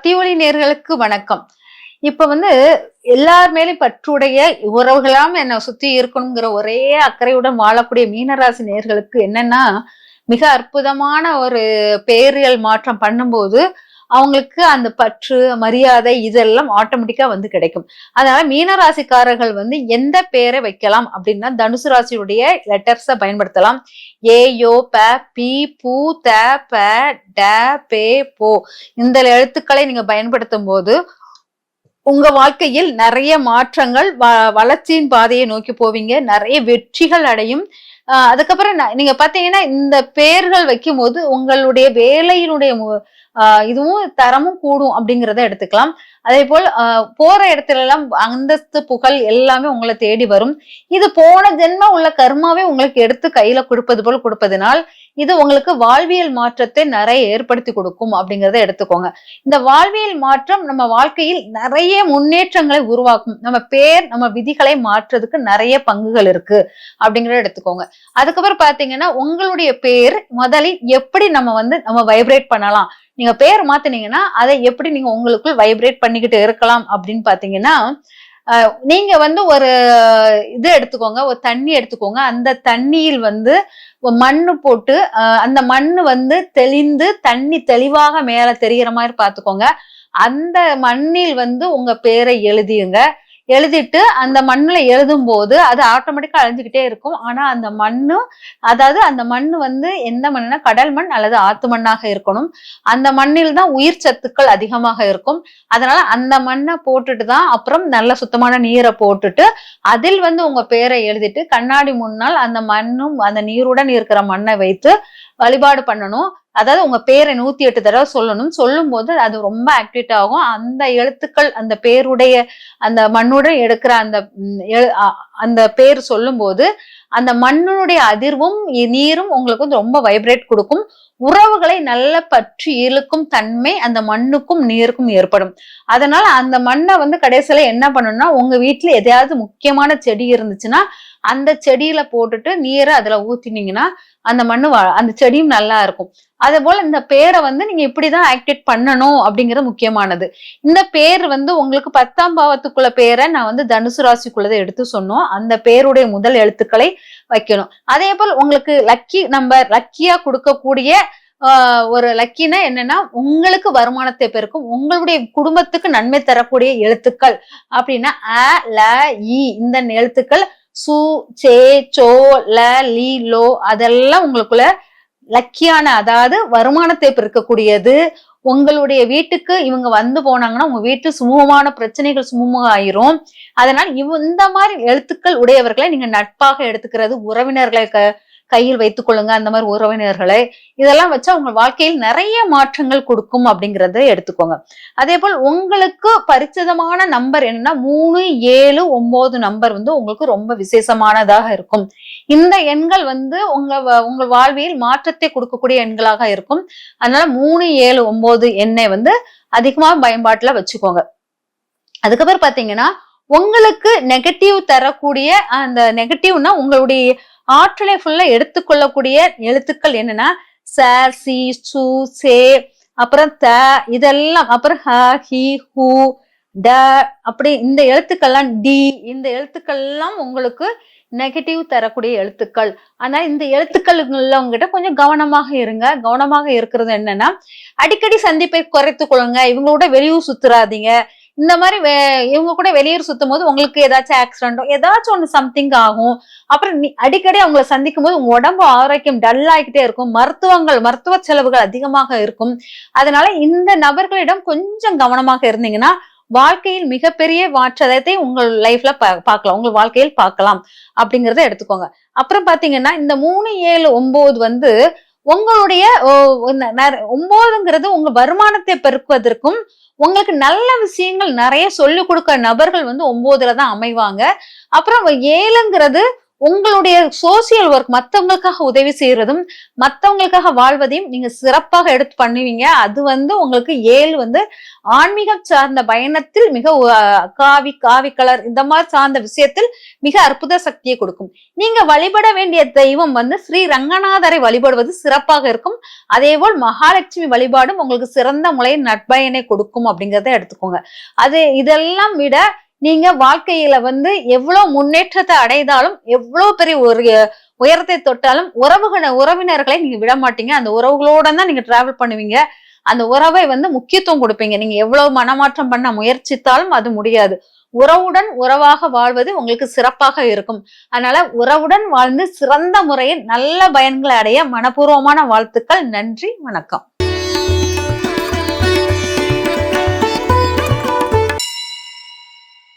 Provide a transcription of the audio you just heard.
சத்தியொளி நேர்களுக்கு வணக்கம். இப்ப எல்லார் மேலயும் பற்றுடைய உறவுகளாம் என்ன சுத்தி இருக்கணுங்கிற ஒரே அக்கறையுடன் வாழக்கூடிய மீனராசி நேர்களுக்கு என்னன்னா, மிக அற்புதமான ஒரு பேரியல் மாற்றம் பண்ணும்போது அவங்களுக்கு அந்த பற்று, மரியாதை இதெல்லாம் ஆட்டோமேட்டிக்கா கிடைக்கும். அதனால மீனராசிக்காரர்கள் எந்த பேரை வைக்கலாம் அப்படின்னா, தனுசு ராசியுடைய லெட்டர்ஸ பயன்படுத்தலாம். ஏ, யோ, ப, பி, பூ, த, ப, ட, பே, போ இந்த எழுத்துக்களை நீங்க பயன்படுத்தும் போது உங்க வாழ்க்கையில் நிறைய மாற்றங்கள், வளர்ச்சியின் பாதையை நோக்கி போவீங்க. நிறைய வெற்றிகள் அடையும். அதுக்கப்புறம் நீங்க பாத்தீங்கன்னா இந்த பெயர்கள் வைக்கும் போது உங்களுடைய வேலையினுடைய இதுவும் தரமும் கூடும் அப்படிங்கிறத எடுத்துக்கலாம். அதே போல் போற இடத்துல எல்லாம் அந்தஸ்து, புகழ் எல்லாமே உங்களை தேடி வரும். இது போன ஜென்ம உள்ள கர்மாவே உங்களுக்கு எடுத்து கையில கொடுப்பது போல் கொடுப்பதனால் இது உங்களுக்கு வாழ்வியல் மாற்றத்தை நிறைய ஏற்படுத்தி கொடுக்கும் அப்படிங்கிறத எடுத்துக்கோங்க. இந்த வாழ்வியல் மாற்றம் நம்ம வாழ்க்கையில் நிறைய முன்னேற்றங்களை உருவாக்கும். நம்ம விதிகளை மாற்றுறதுக்கு நிறைய பங்குகள் இருக்கு அப்படிங்கிறத எடுத்துக்கோங்க. அதுக்கப்புறம் பாத்தீங்கன்னா உங்களுடைய பேர் முதலில் எப்படி நம்ம வைப்ரேட் பண்ணலாம். நீங்க பேர் மாத்தினீங்கன்னா அதை எப்படி நீங்க உங்களுக்குள் வைப்ரேட் பண்ணிக்கிட்டு இருக்கலாம் அப்படின்னு பாத்தீங்கன்னா, நீங்க ஒரு இது எடுத்துக்கோங்க, ஒரு தண்ணி எடுத்துக்கோங்க. அந்த தண்ணியில் மண்ணு போட்டு அந்த மண்ணு தெளிந்து தண்ணி தெளிவாக மேல தெரிகிற மாதிரி பாத்துக்கோங்க. அந்த மண்ணில் உங்க பேரை எழுதியுங்க. எழுதிட்டு அந்த மண்ணுல எழுதும் போது அது ஆட்டோமேட்டிக்கா அழிஞ்சுக்கிட்டே இருக்கும். ஆனா அந்த மண்ணு அந்த மண்ணு எந்த மண்ணுனா கடல் மண் அல்லது ஆத்து மண்ணாக இருக்கணும். அந்த மண்ணில் தான் உயிர் சத்துக்கள் அதிகமாக இருக்கும். அதனால அந்த மண்ணை போட்டுட்டு தான் அப்புறம் நல்ல சுத்தமான நீரை போட்டுட்டு அதில் உங்க பேரை எழுதிட்டு கண்ணாடி முன்னால் அந்த மண்ணும் அந்த நீருடன் இருக்கிற மண்ணை வைத்து வழிபாடு பண்ணணும். அதாவது உங்க பேரை 108 தடவை சொல்லணும். சொல்லும் போது அது ரொம்ப ஆக்டிவேட் ஆகும். அந்த எழுத்துக்கள் அந்த பேருடைய அந்த மண்ணுடன் எடுக்கிற அந்த பேர் சொல்லும் போது அந்த மண்ணுடைய அதிர்வும் நீரும் உங்களுக்கு ரொம்ப வைப்ரேட் கொடுக்கும். உறவுகளை நல்ல பற்றி இழுக்கும் தன்மை அந்த மண்ணுக்கும் நீருக்கும் ஏற்படும். அதனால அந்த மண்ணை கடைசியில என்ன பண்ணணும்னா, உங்க வீட்டுல எதையாவது முக்கியமான செடி இருந்துச்சுன்னா அந்த செடியில போட்டுட்டு நீரை அதுல ஊத்தினீங்கன்னா அந்த அந்த செடியும் நல்லா இருக்கும். அதே போல இந்த பேரை நீங்க இப்படிதான் ஆக்டிவேட் பண்ணணும் அப்படிங்கிறது முக்கியமானது. இந்த பேர் உங்களுக்கு 10ஆம் பாவத்துக்குள்ள பேரை நான் தனுசு ராசிக்குள்ளதை எடுத்து சொன்னோம். அந்த பேருடைய முதல் எழுத்துக்களை வைக்கணும். அதே போல் உங்களுக்கு லக்கி நம்பர், லக்கியா கொடுக்கக்கூடிய ஒரு லக்கினா என்னன்னா, உங்களுக்கு வருமானத்தை பெருக்கும், உங்களுடைய குடும்பத்துக்கு நன்மை தரக்கூடிய எழுத்துக்கள் அப்படின்னா அ, ல, இ இந்த எழுத்துக்கள் சு, சே, சோ, ல, லி, லோ அதெல்லாம் உங்களுக்குள்ள லக்கியான, அதாவது வருமானத்தை பெருக்கக்கூடியது. உங்களுடைய வீட்டுக்கு இவங்க போனாங்கன்னா உங்க வீட்டு சுமூகமான பிரச்சனைகள் சுமூகமாக ஆயிரும். அதனால இந்த மாதிரி எழுத்துக்கள் உடையவர்களை நீங்க நட்பாக எடுத்துக்கிறது, உறவினர்களை கையில் வைத்துக் கொள்ளுங்க. அந்த மாதிரி உறவினர்களை இதெல்லாம் வச்சா உங்க வாழ்க்கையில் நிறைய மாற்றங்கள் கொடுக்கும் அப்படிங்கறத எடுத்துக்கோங்க. அதே போல் உங்களுக்கு பரிச்சிதமான நம்பர் என்னன்னா 3, 7, 9 நம்பர் உங்களுக்கு ரொம்ப விசேஷமானதாக இருக்கும். இந்த எண்கள் உங்க வாழ்வியல் மாற்றத்தை கொடுக்கக்கூடிய எண்களாக இருக்கும். அதனால 3, 7, 9 எண்ணை அதிகமா பயன்பாட்டுல வச்சுக்கோங்க. அதுக்கப்புறம் பாத்தீங்கன்னா உங்களுக்கு நெகட்டிவ் தரக்கூடிய அந்த நெகட்டிவ்னா உங்களுடைய ஆற்றலை ஃபுல்லா எடுத்துக்கொள்ளக்கூடிய எழுத்துக்கள் என்னன்னா ச, சி, சு, சே, அப்புறம் த இதெல்லாம், அப்புறம் ஹ, ஹி, ஹூ, ட அப்படி இந்த எழுத்துக்கள்லாம் டி இந்த எழுத்துக்கள் எல்லாம் உங்களுக்கு நெகட்டிவ் தரக்கூடிய எழுத்துக்கள். அதனால இந்த எழுத்துக்கள் உங்ககிட்ட கொஞ்சம் கவனமாக இருங்க. கவனமாக இருக்கிறது என்னன்னா, அடிக்கடி சந்திப்பை குறைத்துக் கொள்ளுங்க. இவங்களோட வெளியூர் சுத்துறாதீங்க. இந்த மாதிரி இவங்க கூட வெளியூர் சுத்தும் போது உங்களுக்கு ஏதாச்சும் ஆக்சிடென்டோ ஏதாச்சும் ஒண்ணு சம்திங் ஆகும். அப்புறம் அடிக்கடி அவங்களை சந்திக்கும் போது உங்க உடம்பு ஆரோக்கியம் டல் ஆகிட்டே இருக்கும். மருத்துவ செலவுகள் அதிகமாக இருக்கும். அதனால இந்த நபர்களிடம் கொஞ்சம் கவனமாக இருந்தீங்கன்னா வாழ்க்கையில் மிகப்பெரிய மாற்றத்தை உங்கள் லைஃப்ல பார்க்கலாம், உங்கள் வாழ்க்கையில் பார்க்கலாம் அப்படிங்கறத எடுத்துக்கோங்க. அப்புறம் பாத்தீங்கன்னா இந்த 3, 7, 9 உங்களுடைய 9ங்கிறது உங்க வருமானத்தை பெருக்குவதற்கும் உங்களுக்கு நல்ல விஷயங்கள் நிறைய சொல்லிக் கொடுக்க நபர்கள் 9ல தான் அமைவாங்க. அப்புறம் 7ங்கிறது உங்களுடைய சோசியல் ஒர்க், மத்தவங்களுக்காக உதவி செய்யறதும் மத்தவங்களுக்காக வாழ்வதையும் நீங்க சிறப்பாக எடுத்து பண்ணுவீங்க. அது உங்களுக்கு 7 ஆன்மீகம் சார்ந்த பயணத்தில் மிக காவி கலர் இந்த மாதிரி சார்ந்த விஷயத்தில் மிக அற்புத சக்தியை கொடுக்கும். நீங்க வழிபட வேண்டிய தெய்வம் ஸ்ரீ ரங்கநாதரை வழிபடுவது சிறப்பாக இருக்கும். அதேபோல் மகாலட்சுமி வழிபாடும் உங்களுக்கு சிறந்த முறையில் நற்பயனை கொடுக்கும் அப்படிங்கிறத எடுத்துக்கோங்க. இதெல்லாம் விட நீங்க வாழ்க்கையில எவ்வளவு முன்னேற்றத்தை அடைந்தாலும், எவ்வளவு பெரிய ஒரு உயரத்தை தொட்டாலும் உறவினர்களை நீங்க விட மாட்டீங்க. அந்த உறவுகளோட தான் நீங்க டிராவல் பண்ணுவீங்க. அந்த உறவை முக்கியத்துவம் கொடுப்பீங்க. நீங்க எவ்வளவு மனமாற்றம் பண்ண முயற்சித்தாலும் அது முடியாது. உறவுடன் உறவாக வாழ்வது உங்களுக்கு சிறப்பாக இருக்கும். அதனால உறவுடன் வாழ்ந்து சிறந்த முறையில் நல்ல பயன்களை அடைய மனப்பூர்வமான வாழ்த்துக்கள். நன்றி, வணக்கம்.